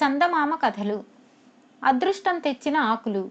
చందమామ కథలు. అదృష్టం తెచ్చిన ఆకులు.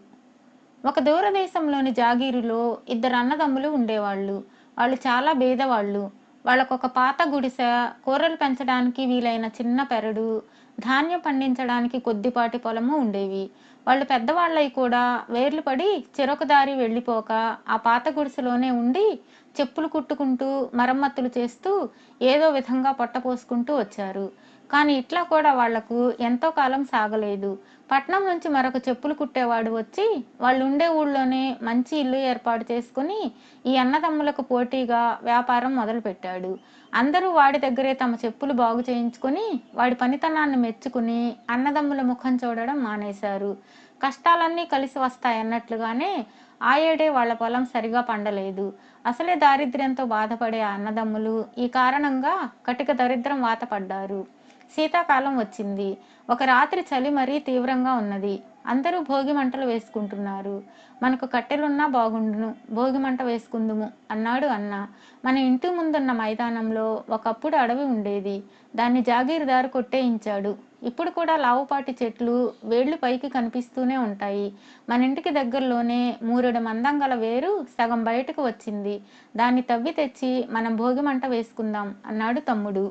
ఒక దూరదేశంలోని జాగీరులో ఇద్దరు అన్నదమ్ములు ఉండేవాళ్ళు. వాళ్ళు చాలా బీదవాళ్ళు. వాళ్ళకొక పాత గుడిసె, కూరలు పెంచడానికి వీలైన చిన్న పెరడు, ధాన్యం పండించడానికి కొద్దిపాటి పొలము ఉండేవి. వాళ్ళు పెద్దవాళ్ళై కూడా వేర్లు పడి చెరొక దారి వెళ్ళిపోక ఆ పాత గుడిసెలోనే ఉండి చెప్పులు కుట్టుకుంటూ మరమ్మతులు చేస్తూ ఏదో విధంగా పొట్టపోసుకుంటూ వచ్చారు. కానీ ఇట్లా కూడా వాళ్లకు ఎంతో కాలం సాగలేదు. పట్నం నుంచి మరొక చెప్పులు కుట్టేవాడు వచ్చి వాళ్ళు ఉండే ఊళ్ళోనే మంచి ఇల్లు ఏర్పాటు చేసుకుని ఈ అన్నదమ్ములకు పోటీగా వ్యాపారం మొదలుపెట్టాడు. అందరూ వాడి దగ్గరే తమ చెప్పులు బాగు చేయించుకుని వాడి పనితనాన్ని మెచ్చుకుని అన్నదమ్ముల ముఖం చూడడం మానేశారు. కష్టాలన్నీ కలిసి వస్తాయన్నట్లుగానే ఆ ఏడే వాళ్ల పొలం సరిగా పండలేదు. అసలే దారిద్ర్యంతో బాధపడే ఆ అన్నదమ్ములు ఈ కారణంగా కటిక దరిద్రం వాత పడ్డారు. శీతాకాలం వచ్చింది. ఒక రాత్రి చలి మరీ తీవ్రంగా ఉన్నది. అందరూ భోగి మంటలు వేసుకుంటున్నారు. మనకు కట్టెలున్నా బాగుండును, భోగి మంట వేసుకుందుము అన్నాడు అన్న. మన ఇంటి ముందున్న మైదానంలో ఒకప్పుడు అడవి ఉండేది. దాన్ని జాగీరుదారు కొట్టేయించాడు. ఇప్పుడు కూడా లావుపాటి చెట్లు వేళ్లు పైకి కనిపిస్తూనే ఉంటాయి. మన ఇంటికి దగ్గరలోనే మూరెడు మందం గల వేరు సగం బయటకు వచ్చింది. దాన్ని తవ్వి తెచ్చి మనం భోగి మంట వేసుకుందాం అన్నాడు తమ్ముడు.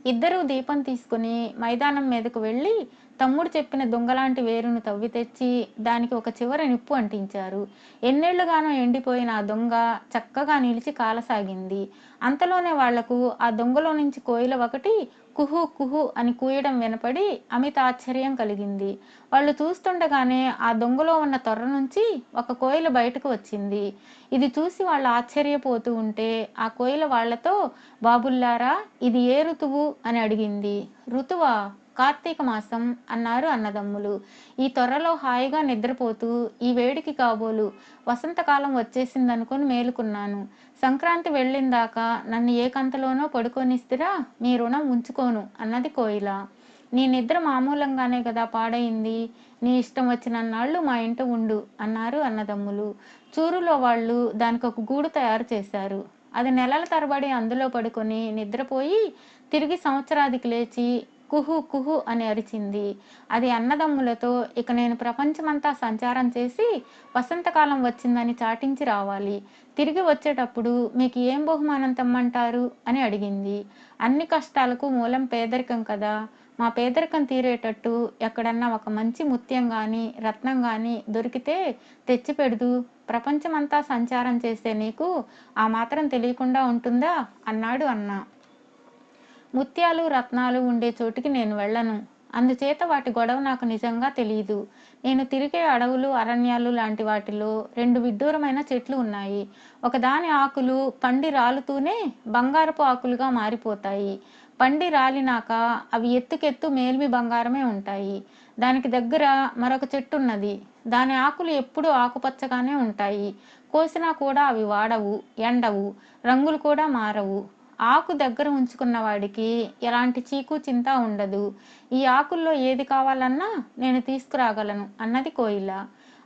ఇద్దరూ దీపం తీసుకుని మైదానం మీదకు వెళ్ళి తమ్ముడు చెప్పిన దొంగలాంటి వేరును తవ్వి తెచ్చి దానికి ఒక చివర నిప్పు అంటించారు. ఎన్నేళ్లుగానో ఎండిపోయిన ఆ దొంగ చక్కగా నిలిచి కాలసాగింది. అంతలోనే వాళ్లకు ఆ దొంగలో నుంచి కోయిల ఒకటి కుహు కుహు అని కూయడం వినపడి అమిత ఆశ్చర్యం కలిగింది. వాళ్ళు చూస్తుండగానే ఆ దొంగలో ఉన్న తొర్ర నుంచి ఒక కోయిల బయటకు వచ్చింది. ఇది చూసి వాళ్ళు ఆశ్చర్యపోతూ ఉంటే ఆ కోయిల వాళ్లతో, బాబుల్లారా, ఇది ఏ ఋతువు అని అడిగింది. ఋతువా? కార్తీక మాసం అన్నారు అన్నదమ్ములు. ఈ తొర్రలో హాయిగా నిద్రపోతూ ఈ వేడికి కాబోలు వసంతకాలం వచ్చేసిందనుకుని మేలుకున్నాను. సంక్రాంతి వెళ్ళిందాకా నన్ను ఏ కంతలోనో పడుకొనిస్తిరా, మీ రుణం ఉంచుకోను అన్నది కోయిల. నీ నిద్ర మామూలంగానే కదా పాడైంది. నీ ఇష్టం వచ్చినన్నాళ్ళు మా ఇంట ఉండు అన్నారు అన్నదమ్ములు. చూరులో వాళ్ళు దానికి ఒక గూడు తయారు చేశారు. అది నెలల తరబడి అందులో పడుకొని నిద్రపోయి తిరిగి సంవత్సరాదికి లేచి కుహు కుహు అని అరిచింది. అది అన్నదమ్ములతో, ఇక నేను ప్రపంచమంతా సంచారం చేసి వసంతకాలం వచ్చిందని చాటించి రావాలి. తిరిగి వచ్చేటప్పుడు మీకు ఏం బహుమానం తెమ్మంటారు అని అడిగింది. అన్ని కష్టాలకు మూలం పేదరికం కదా. మా పేదరికం తీరేటట్టు ఎక్కడన్నా ఒక మంచి ముత్యం గాని రత్నం గాని దొరికితే తెచ్చి పెడుదు. ప్రపంచమంతా సంచారం చేసే నీకు ఆ మాత్రం తెలియకుండా ఉంటుందా అన్నాడు అన్న. ముత్యాలు రత్నాలు ఉండే చోటికి నేను వెళ్ళను. అందుచేత వాటి గొడవ నాకు నిజంగా తెలియదు. నేను తిరిగే అడవులు అరణ్యాలు లాంటి వాటిలో రెండు విడ్డూరమైన చెట్లు ఉన్నాయి. ఒకదాని ఆకులు పండి రాలుతూనే బంగారపు ఆకులుగా మారిపోతాయి. పండి రాలినాక అవి ఎత్తుకెత్తు మేల్మి బంగారమే ఉంటాయి. దానికి దగ్గర మరొక చెట్టు ఉన్నది. దాని ఆకులు ఎప్పుడూ ఆకుపచ్చగానే ఉంటాయి. కోసినా కూడా అవి వాడవు, ఎండవు, రంగులు కూడా మారవు. ఆకు దగ్గర ఉంచుకున్న వాడికి ఎలాంటి చీకు చింత ఉండదు. ఈ ఆకుల్లో ఏది కావాలన్నా నేను తీసుకురాగలను అన్నది కోయిల.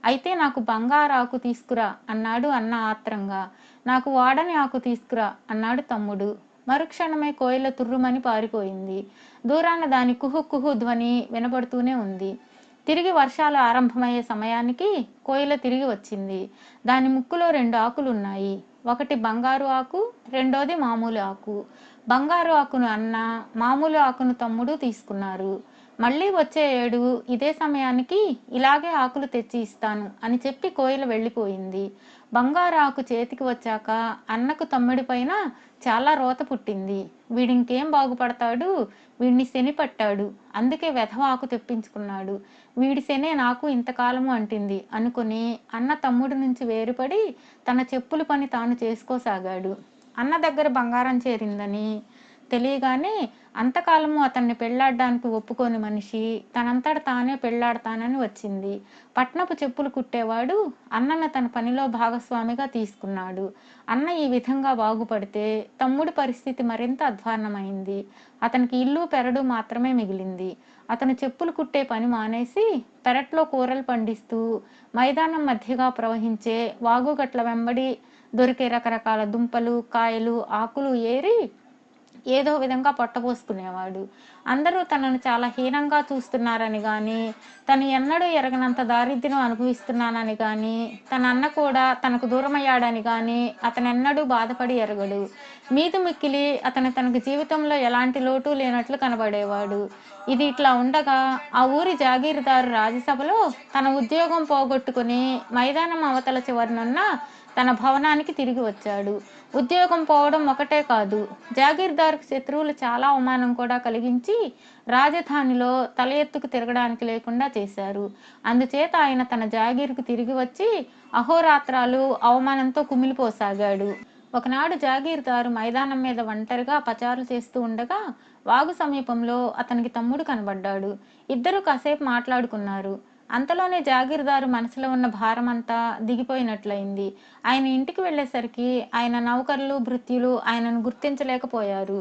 అయితే నాకు బంగారు ఆకు తీసుకురా అన్నాడు అన్న ఆత్రంగా. నాకు వాడని ఆకు తీసుకురా అన్నాడు తమ్ముడు. మరుక్షణమే కోయిల తుర్రుమని పారిపోయింది. దూరాన దాని కుహు కుహు ధ్వని వినబడుతూనే ఉంది. తిరిగి వర్షాలు ఆరంభమయ్యే సమయానికి కోయిల తిరిగి వచ్చింది. దాని ముక్కులో రెండు ఆకులున్నాయి. ఒకటి బంగారు ఆకు, రెండోది మామూలు ఆకు. బంగారు ఆకును అన్న, మామూలు ఆకును తమ్ముడు తీసుకున్నారు. మళ్ళీ వచ్చే ఏడు ఇదే సమయానికి ఇలాగే ఆకులు తెచ్చి ఇస్తాను అని చెప్పి కోయిల వెళ్ళిపోయింది. బంగారు ఆకు చేతికి వచ్చాక అన్నకు తమ్ముడి పైన చాలా రోత పుట్టింది. వీడింకేం బాగుపడతాడు, వీడిని శని పట్టాడు, అందుకే వెధవ ఆకు తెప్పించుకున్నాడు. వీడి శనే నాకు ఇంతకాలము అంటింది అనుకుని అన్న తమ్ముడి నుంచి వేరుపడి తన చెప్పుల పని తాను చేసుకోసాగాడు. అన్న దగ్గర బంగారం చేరిందని తెలియగానే అంతకాలము అతన్ని పెళ్లాడడానికి ఒప్పుకోని మనిషి తనంతట తానే పెళ్లాడతానని వచ్చింది. పట్నపు చెప్పులు కుట్టేవాడు అన్నను తన పనిలో భాగస్వామిగా తీసుకున్నాడు. అన్న ఈ విధంగా బాగుపడితే తమ్ముడి పరిస్థితి మరింత అధ్వాన్నమైంది. అతనికి ఇల్లు పెరడు మాత్రమే మిగిలింది. అతను చెప్పులు కుట్టే పని మానేసి పెరట్లో కూరలు పండిస్తూ మైదానం మధ్యగా ప్రవహించే వాగుగట్ల వెంబడి దొరికే రకరకాల దుంపలు, కాయలు, ఆకులు ఏరి ఏదో విధంగా పొట్టపోసుకునేవాడు. అందరూ తనను చాలా హీనంగా చూస్తున్నారని గాని, తను ఎన్నడూ ఎరగనంత దారిద్ర్యం అనుభవిస్తున్నానని గాని, తన అన్న కూడా తనకు దూరమయ్యాడని గాని అతనెన్నడూ బాధపడి ఎరగడు. మీది మిక్కిలి తనకు జీవితంలో ఎలాంటి లోటు లేనట్లు కనబడేవాడు. ఇది ఇట్లా ఉండగా ఆ ఊరి జాగీరుదారు రాజసభలో తన ఉద్యోగం పోగొట్టుకుని మైదానం అవతల చివరనున్న తన భవనానికి తిరిగి వచ్చాడు. ఉద్యోగం పోవడం ఒకటే కాదు, జాగీర్దార్కు శత్రువులు చాలా అవమానం కూడా కలిగించి రాజధానిలో తల ఎత్తుకు తిరగడానికి లేకుండా చేశారు. అందుచేత ఆయన తన జాగీరుకు తిరిగి వచ్చి అహోరాత్రాలు అవమానంతో కుమిలిపోసాగాడు. ఒకనాడు జాగీర్దారు మైదానం మీద ఒంటరిగా పచారులు చేస్తూ ఉండగా వాగు సమీపంలో అతనికి తమ్ముడు కనబడ్డాడు. ఇద్దరూ కాసేపు మాట్లాడుకున్నారు. అంతలోనే జాగీర్దారు మనసులో ఉన్న భారమంతా దిగిపోయినట్లయింది. ఆయన ఇంటికి వెళ్ళేసరికి ఆయన నౌకర్లు భృత్యులు ఆయనను గుర్తించలేకపోయారు.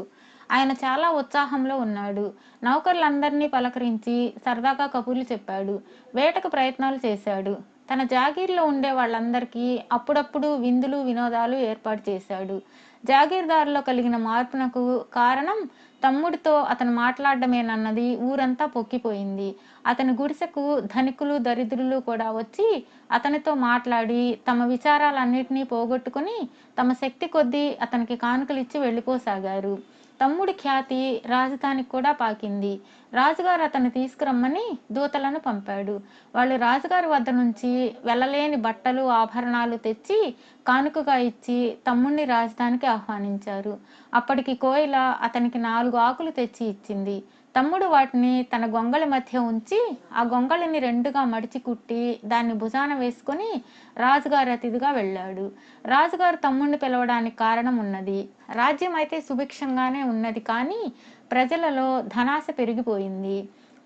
ఆయన చాలా ఉత్సాహంలో ఉన్నాడు. నౌకర్లందరినీ పలకరించి సరదాగా కబుర్లు చెప్పాడు. వేటకు ప్రయత్నాలు చేశాడు. తన జాగీర్లో ఉండే వాళ్ళందరికీ అప్పుడప్పుడు విందులు వినోదాలు ఏర్పాటు చేశాడు. జాగీర్దారులో కలిగిన మార్పునకు కారణం తమ్ముడితో అతను మాట్లాడమేనన్నది ఊరంతా పొక్కిపోయింది. అతని గుడిసెకు ధనికులు దరిద్రులు కూడా వచ్చి అతనితో మాట్లాడి తమ విచారాలన్నిటినీ పోగొట్టుకుని తమ శక్తి కొద్దీ అతనికి కానుకలిచ్చి వెళ్ళిపోసాగారు. తమ్ముడి ఖ్యాతి రాజధానికి కూడా పాకింది. రాజుగారు అతన్ని తీసుకురమ్మని దూతలను పంపాడు. వాళ్ళు రాజుగారి వద్ద నుంచి వెళ్ళలేని బట్టలు ఆభరణాలు తెచ్చి కానుకగా ఇచ్చి తమ్ముడిని రాజధానికి ఆహ్వానించారు. అప్పటికి కోయిల అతనికి 4 ఆకులు తెచ్చి ఇచ్చింది. తమ్ముడు వాటిని తన గొంగళి మధ్య ఉంచి ఆ గొంగళిని 2గా మడిచి కుట్టి దాన్ని భుజాన వేసుకొని రాజుగారి అతిథిగా వెళ్ళాడు. రాజుగారు తమ్ముడిని పిలవడానికి కారణం ఉన్నది. రాజ్యం అయితే సుభిక్షంగానే ఉన్నది, కానీ ప్రజలలో ధనాశ పెరిగిపోయింది.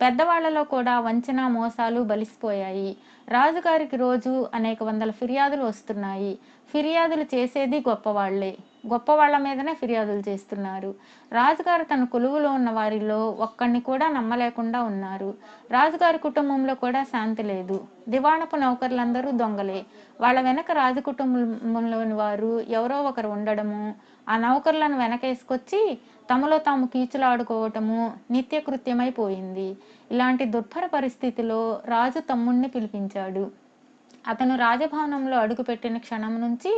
పెద్దవాళ్లలో కూడా వంచన మోసాలు బలిసిపోయాయి. రాజుగారికి రోజు అనేక వందల ఫిర్యాదులు వస్తున్నాయి. ఫిర్యాదులు చేసేది గొప్పవాళ్లే. గొప్పవాళ్ల మీదనే ఫిర్యాదులు చేస్తున్నారు. రాజుగారు తన కొలువులో ఉన్న వారిలో ఒక్కడిని కూడా నమ్మలేకుండా ఉన్నారు. రాజుగారి కుటుంబంలో కూడా శాంతి లేదు. దివాణపు నౌకర్లందరూ దొంగలే. వాళ్ళ వెనక రాజు కుటుంబంలోని వారు ఎవరో ఒకరు ఉండడము, ఆ నౌకర్లను వెనకేసుకొచ్చి తమలో తాము కీచులాడుకోవటము నిత్యకృత్యమైపోయింది. ఇలాంటి దుర్భర పరిస్థితిలో రాజు తమ్ముణ్ణి పిలిపించాడు. అతను రాజభవనంలో అడుగుపెట్టిన క్షణం నుంచి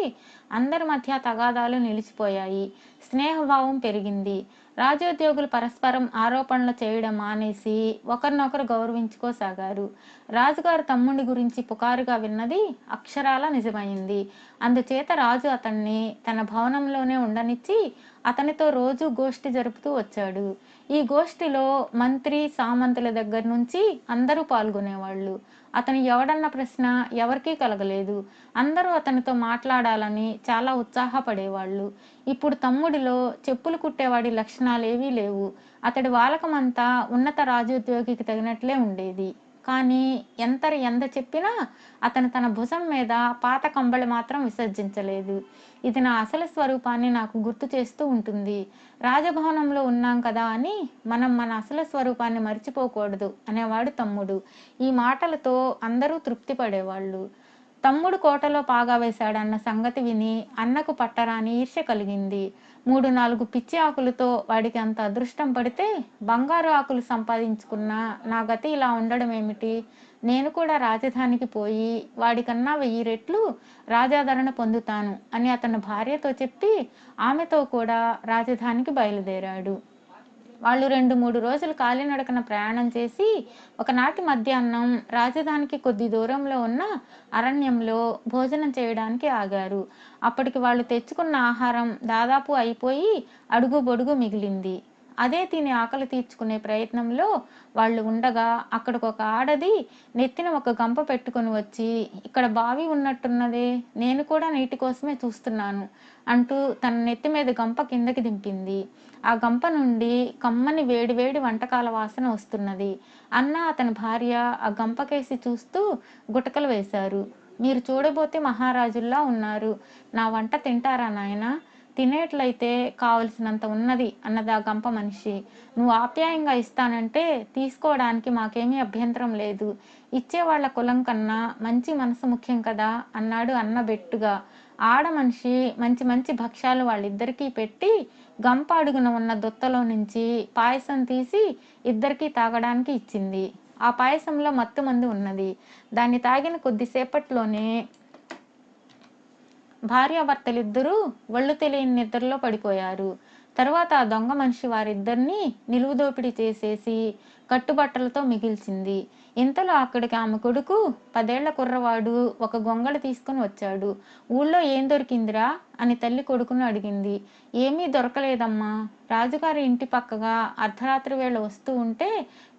అందరి మధ్య తగాదాలు నిలిచిపోయాయి. స్నేహభావం పెరిగింది. రాజోద్యోగులు పరస్పరం ఆరోపణలు చేయడం మానేసి ఒకరినొకరు గౌరవించుకోసాగారు. రాజుగారు తమ్ముడి గురించి పుకారుగా విన్నది అక్షరాల నిజమైంది. అందుచేత రాజు అతన్ని తన భవనంలోనే ఉండనిచ్చి అతనితో రోజు గోష్ఠి జరుపుతూ వచ్చాడు. ఈ గోష్ఠిలో మంత్రి సామంతుల దగ్గర నుంచి అందరూ పాల్గొనేవాళ్ళు. అతను ఎవడన్న ప్రశ్న ఎవరికీ కలగలేదు. అందరూ అతనితో మాట్లాడాలని చాలా ఉత్సాహపడేవాళ్ళు. ఇప్పుడు తమ్ముడిలో చెప్పులు కుట్టేవాడి లక్షణాలేవీ లేవు. అతడి వాలకమంతా ఉన్నత రాజోద్యోగికి తగినట్లే ఉండేది. కానీ ఎంత చెప్పినా అతను తన భుజం మీద పాత కంబళి మాత్రం విసర్జించలేదు. ఇది నా అసలు స్వరూపాన్ని నాకు గుర్తు చేస్తూ ఉంటుంది. రాజభవనంలో ఉన్నాం కదా అని మనం మన అసలు స్వరూపాన్ని మర్చిపోకూడదు అనేవాడు తమ్ముడు. ఈ మాటలతో అందరూ తృప్తి పడేవాళ్ళు. తమ్ముడు కోటలో పాగా వేశాడన్న సంగతి విని అన్నకు పట్టరాని ఈర్ష్య కలిగింది. 3-4 పిచ్చి ఆకులతో వాడికి అంత అదృష్టం పడితే బంగారు ఆకులు సంపాదించుకున్న నా గతి ఇలా ఉండడం ఏమిటి? నేను కూడా రాజధానికి పోయి వాడికన్నా 1000 రెట్లు రాజాదరణ పొందుతాను అని అతని భార్యతో చెప్పి ఆమెతో కూడా రాజధానికి బయలుదేరాడు. వాళ్ళు 2-3 రోజులు కాలినడకన ప్రయాణం చేసి ఒకనాటి మధ్యాహ్నం రాజధానికి కొద్ది దూరంలో ఉన్న అరణ్యంలో భోజనం చేయడానికి ఆగారు. అప్పటికి వాళ్ళు తెచ్చుకున్న ఆహారం దాదాపు అయిపోయి అడుగు బొడుగు మిగిలింది. అదే తిని ఆకలి తీర్చుకునే ప్రయత్నంలో వాళ్ళు ఉండగా అక్కడికొక ఆడది నెత్తిన ఒక గంప పెట్టుకొని వచ్చి, ఇక్కడ బావి ఉన్నట్టున్నదే, నేను కూడా నీటి కోసమే చూస్తున్నాను అంటూ తన నెత్తి మీద గంప కిందకి దింపింది. ఆ గంప నుండి కమ్మని వేడివేడి వంటకాల వాసన వస్తున్నది. అన్న అతని భార్య ఆ గంపకేసి చూస్తూ గుటకలు వేశారు. మీరు చూడబోతే మహారాజుల్లా ఉన్నారు. నా వంట తింటారా నాయనా? తినేట్లయితే కావలసినంత ఉన్నది అన్నది ఆ గంప మనిషి. నువ్వు ఆప్యాయంగా ఇస్తానంటే తీసుకోవడానికి మాకేమీ అభ్యంతరం లేదు. ఇచ్చేవాళ్ల కులం కన్నా మంచి మనసు ముఖ్యం కదా అన్నాడు అన్న బెట్టుగా. ఆడ మనిషి మంచి మంచి భక్ష్యాలు వాళ్ళిద్దరికీ పెట్టి గంప అడుగున ఉన్న దొత్తలో నుంచి పాయసం తీసి ఇద్దరికీ తాగడానికి ఇచ్చింది. ఆ పాయసంలో మత్తుమందు ఉన్నది. దాన్ని తాగిన కొద్దిసేపట్లోనే భార్యాభర్తలిద్దరూ ఒళ్ళు తెలియని నిద్రలో పడిపోయారు. తరువాత ఆ దొంగ మనిషి వారిద్దరినీ నిలువుదోపిడీ చేసేసి కట్టుబట్టలతో మిగిల్చింది. ఇంతలో అక్కడికి ఆమె కొడుకు 10 ఏళ్ల కుర్రవాడు ఒక గొంగళి తీసుకుని వచ్చాడు. ఊళ్ళో ఏం దొరికిందిరా అని తల్లి కొడుకును అడిగింది. ఏమీ దొరకలేదమ్మా. రాజుగారి ఇంటి పక్కగా అర్ధరాత్రి వేళ వస్తూ ఉంటే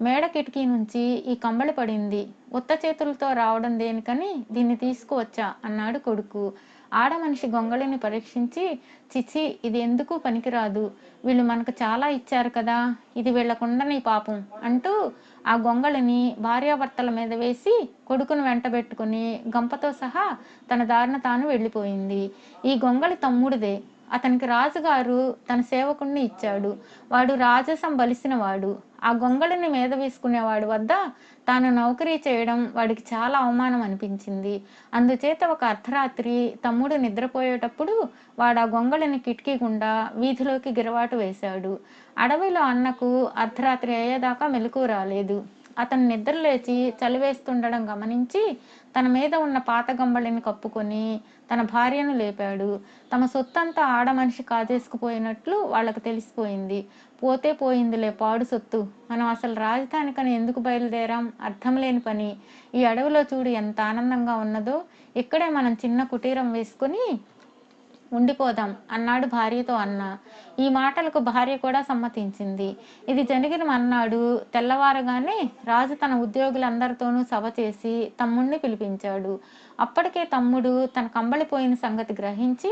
మేడ కిటికీ నుంచి ఈ కంబళి పడింది. ఉత్త చేతులతో రావడం దేనికని దీన్ని తీసుకువచ్చా అన్నాడు కొడుకు. ఆడమనిషి గొంగళిని పరీక్షించి, చిచి, ఇది ఎందుకు పనికిరాదు. వీళ్ళు మనకు చాలా ఇచ్చారు కదా, ఇది వీళ్ళకుండని పాపం అంటూ ఆ గొంగళిని భార్యాభర్తల మీద వేసి కొడుకును వెంటబెట్టుకుని గంపతో సహా తన దారిన తాను వెళ్ళిపోయింది. ఈ గొంగళి తమ్ముడిదే. అతనికి రాజుగారు తన సేవకుణ్ణి ఇచ్చాడు. వాడు రాజసం బలిసినవాడు. ఆ గొంగళిని మీద వేసుకునేవాడు వద్ద తాను నౌకరీ చేయడం వాడికి చాలా అవమానం అనిపించింది. అందుచేత ఒక అర్ధరాత్రి తమ్ముడు నిద్రపోయేటప్పుడు వాడు ఆ గొంగళిని కిటికీ గుండా వీధిలోకి గిరవాటు వేశాడు. అడవిలో అన్నకు అర్ధరాత్రి అయ్యేదాకా మెలకువ రాలేదు. అతను నిద్రలేచి చలివేస్తుండడం గమనించి తన మీద ఉన్న పాత గంబళిని కప్పుకొని తన భార్యను లేపాడు. తమ సొత్తంతా ఆడమనిషి కాజేసుకుపోయినట్లు వాళ్లకు తెలిసిపోయింది. పోతే పోయిందిలే, పాడు సొత్తు. మనం అసలు రాజధానికని ఎందుకు బయలుదేరాం? అర్థం లేని పని. ఈ అడవిలో చూడు ఎంత ఆనందంగా ఉన్నదో. ఇక్కడే మనం చిన్న కుటీరం వేసుకుని ఉండిపోదాం అన్నాడు భార్యతో అన్న. ఈ మాటలకు భార్య కూడా సమ్మతించింది. ఇది జరిగిన మర్నాడు తెల్లవారగానే రాజు తన ఉద్యోగులందరితోనూ సభ చేసి తమ్ముణ్ణి పిలిపించాడు. అప్పటికే తమ్ముడు తన కంబళిపోయిన సంగతి గ్రహించి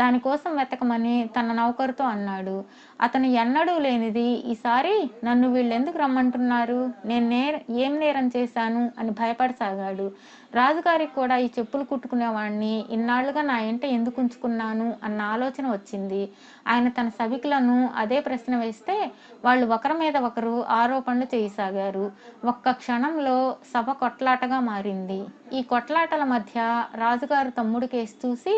దానికోసం వెతకమని తన నౌకరుతో అన్నాడు. అతను ఎన్నడూ లేనిది ఈసారి నన్ను వీళ్ళెందుకు రమ్మంటున్నారు, ఏం నేరం చేశాను అని భయపడసాగాడు. రాజుగారికి కూడా ఈ చెప్పులు కుట్టుకునేవాడిని ఇన్నాళ్లుగా నా ఇంట ఎందుకు ఉంచుకున్నాను అన్న ఆలోచన వచ్చింది. ఆయన తన సభికులను అదే ప్రశ్న వేస్తే వాళ్ళు ఒకరి మీద ఒకరు ఆరోపణలు చేయసాగారు. ఒక్క క్షణంలో సభ కొట్లాటగా మారింది. ఈ కొట్లాటల మధ్య రాజుగారు తమ్ముడి కేసు చూసి,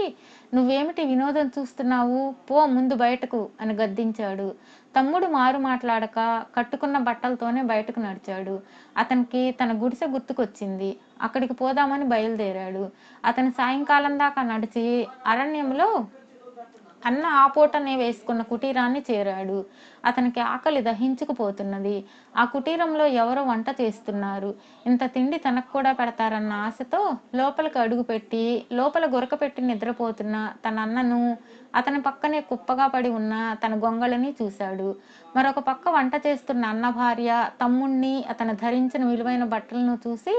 నువ్వేమిటి వినోదం చూస్తున్నావు, పో ముందు బయటకు అని గద్దించాడు. తమ్ముడు మారు మాట్లాడక కట్టుకున్న బట్టలతోనే బయటకు నడిచాడు. అతనికి తన గుడిసె గుర్తుకొచ్చింది. అక్కడికి పోదామని బయలుదేరాడు. అతను సాయంకాలం దాకా నడిచి అరణ్యంలో అన్న ఆపోటనే వేసుకున్న కుటీరాన్ని చేరాడు. అతనికి ఆకలి దహించుకుపోతున్నది. ఆ కుటీరంలో ఎవరో వంట చేస్తున్నారు. ఇంత తిండి తనకు కూడా పెడతారన్న ఆశతో లోపలికి అడుగుపెట్టి లోపల గురకపెట్టి నిద్రపోతున్న తన అన్నను, అతని పక్కనే కుప్పగా పడి ఉన్న తన గొంగళిని చూశాడు. మరొక పక్క వంట చేస్తున్న అన్న భార్య తమ్ముణ్ణి, అతను ధరించిన విలువైన బట్టలను చూసి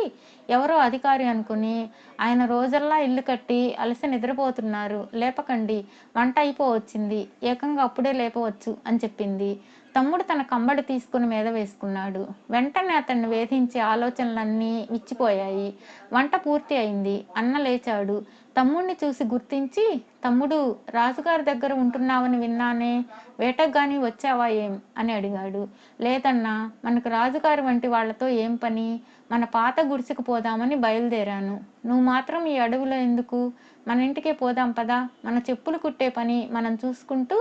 ఎవరో అధికారి అనుకుని, ఆయన రోజల్లా ఇల్లు కట్టి అలసి నిద్రపోతున్నారు, లేపకండి, వంట అయిపోవచ్చింది, ఏకంగా అప్పుడే లేపవచ్చు అని చెప్పింది. తమ్ముడు తన కంబడి తీసుకుని మీద వేసుకున్నాడు. వెంటనే అతన్ని వేధించే ఆలోచనలన్నీ విచ్చిపోయాయి. వంట పూర్తి అయింది. అన్న లేచాడు. తమ్ముడిని చూసి గుర్తించి, తమ్ముడు, రాజుగారి దగ్గర ఉంటున్నావని విన్నానే, వేటకు గాని వచ్చావా ఏం అని అడిగాడు. లేదన్నా, మనకు రాజుగారి వంటి వాళ్లతో ఏం పని, మన పాత గుడిసెకు పోదామని బయలుదేరాను. నువ్వు మాత్రం ఈ అడవిలో ఎందుకు? మన ఇంటికే పోదాం పదా, మన చెప్పులు కుట్టే పని మనం చూసుకుంటూ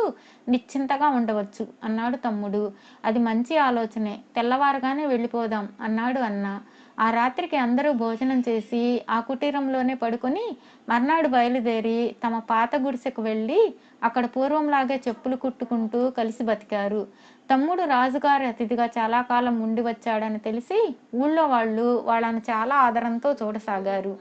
నిశ్చింతగా ఉండవచ్చు అన్నాడు తమ్ముడు. అది మంచి ఆలోచనే, తెల్లవారుగానే వెళ్ళిపోదాం అన్నాడు అన్న. ఆ రాత్రికి అందరూ భోజనం చేసి ఆ కుటీరంలోనే పడుకొని మర్నాడు బయలుదేరి తమ పాత గుడిసెకు వెళ్ళి అక్కడ పూర్వంలాగే చెప్పులు కుట్టుకుంటూ కలిసి బతికారు. తమ్ముడు రాజుగారి అతిథిగా చాలా కాలం ఉండి వచ్చాడని తెలిసి ఊళ్ళో వాళ్ళు వాళ్ళని చాలా ఆదరంతో చూడసాగారు.